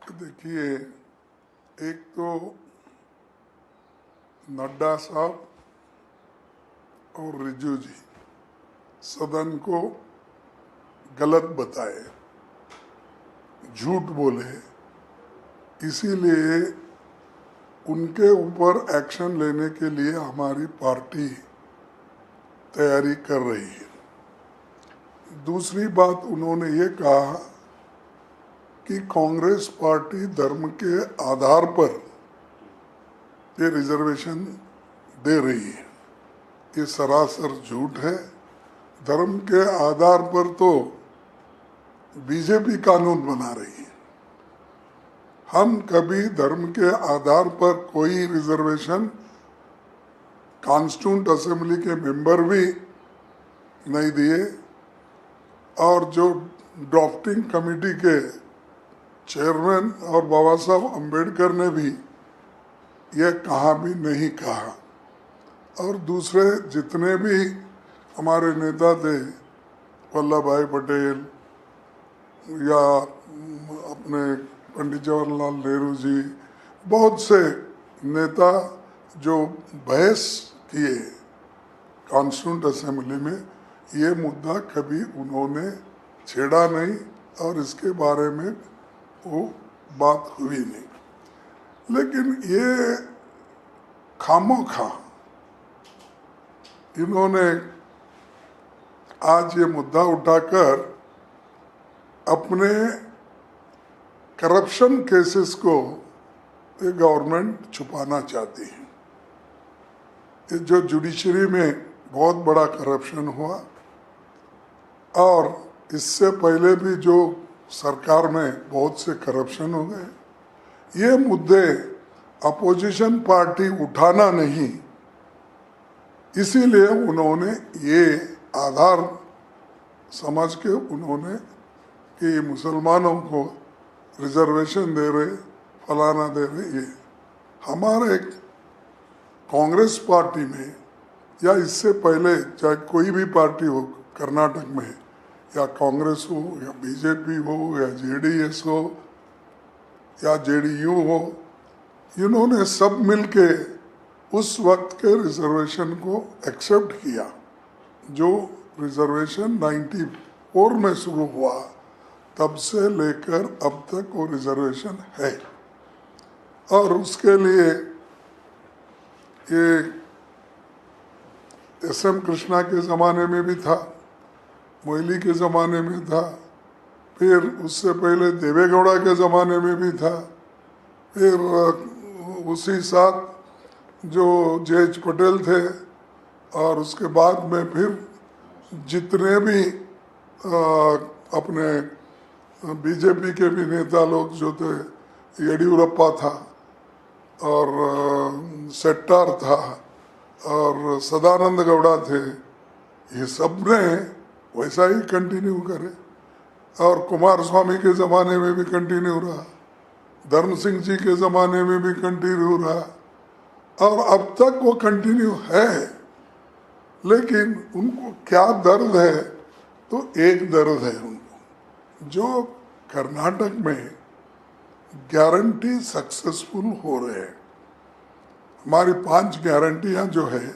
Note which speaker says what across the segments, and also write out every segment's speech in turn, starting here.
Speaker 1: देखिए, एक तो नड्डा साहब और रिजू जी सदन को गलत बताए, झूठ बोले, इसीलिए उनके ऊपर एक्शन लेने के लिए हमारी पार्टी तैयारी कर रही है। दूसरी बात उन्होंने ये कहा कि कांग्रेस पार्टी धर्म के आधार पर ये रिजर्वेशन दे रही है। ये सरासर झूठ है। धर्म के आधार पर तो बीजेपी कानून बना रही है। हम कभी धर्म के आधार पर कोई रिजर्वेशन कॉन्स्टिट्यूंट असेंबली के मेंबर भी नहीं दिए, और जो ड्राफ्टिंग कमेटी के चेयरमैन और बाबा साहब अम्बेडकर ने भी यह कहा भी नहीं कहा। और दूसरे जितने भी हमारे नेता थे, वल्लभ भाई पटेल या अपने पंडित जवाहरलाल नेहरू जी, बहुत से नेता जो बहस किए कॉन्स्टिट्यूंट असेंबली में, ये मुद्दा कभी उन्होंने छेड़ा नहीं और इसके बारे में वो बात हुई नहीं। लेकिन ये खामोखा इन्होंने आज ये मुद्दा उठाकर अपने करप्शन केसेस को ये गवर्नमेंट छुपाना चाहती है। ये जो जुडिशरी में बहुत बड़ा करप्शन हुआ, और इससे पहले भी जो सरकार में बहुत से करप्शन हो गए, ये मुद्दे अपोजिशन पार्टी उठाना नहीं, इसीलिए उन्होंने ये आधार समझ के उन्होंने कि मुसलमानों को रिजर्वेशन दे रहे, फलाना दे रहे। ये हमारे कांग्रेस पार्टी में या इससे पहले चाहे कोई भी पार्टी हो कर्नाटक में, या कांग्रेस हो या बीजेपी हो या जेडीएस हो या जेडीयू हो, इन्होंने सब मिलके उस वक्त के रिजर्वेशन को एक्सेप्ट किया। जो रिजर्वेशन 94 में शुरू हुआ, तब से लेकर अब तक वो रिजर्वेशन है। और उसके लिए ये एस.एम. कृष्णा के ज़माने में भी था, मोइली के ज़माने में था, फिर उससे पहले देवेगौड़ा के ज़माने में भी था, फिर उसी साथ जो जे.एच. पटेल थे, और उसके बाद में फिर जितने भी अपने बीजेपी के भी नेता लोग जो थे, येडियुरप्पा था और शेट्टार था और सदानंद गौड़ा थे, ये सब ने वैसा ही कंटिन्यू करे। और कुमार स्वामी के ज़माने में भी कंटिन्यू रहा, धर्म सिंह जी के ज़माने में भी कंटिन्यू रहा, और अब तक वो कंटिन्यू है। लेकिन उनको क्या दर्द है? तो एक दर्द है उनको, जो कर्नाटक में गारंटी सक्सेसफुल हो रहे हैं। हमारी 5 गारंटियां जो है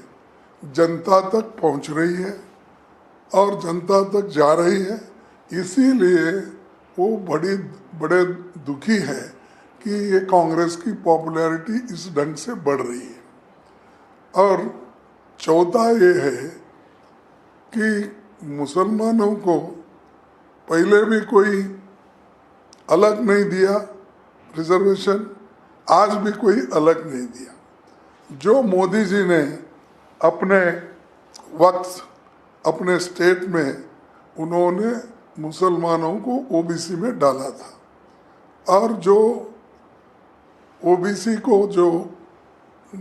Speaker 1: जनता तक पहुंच रही है और जनता तक जा रही है, इसीलिए वो बड़े दुखी है कि ये कांग्रेस की पॉपुलैरिटी इस ढंग से बढ़ रही है। और चौथा ये है कि मुसलमानों को पहले भी कोई अलग नहीं दिया रिजर्वेशन, आज भी कोई अलग नहीं दिया। जो मोदी जी ने अपने वक्त अपने स्टेट में उन्होंने मुसलमानों को ओबीसी में डाला था, और जो ओबीसी को जो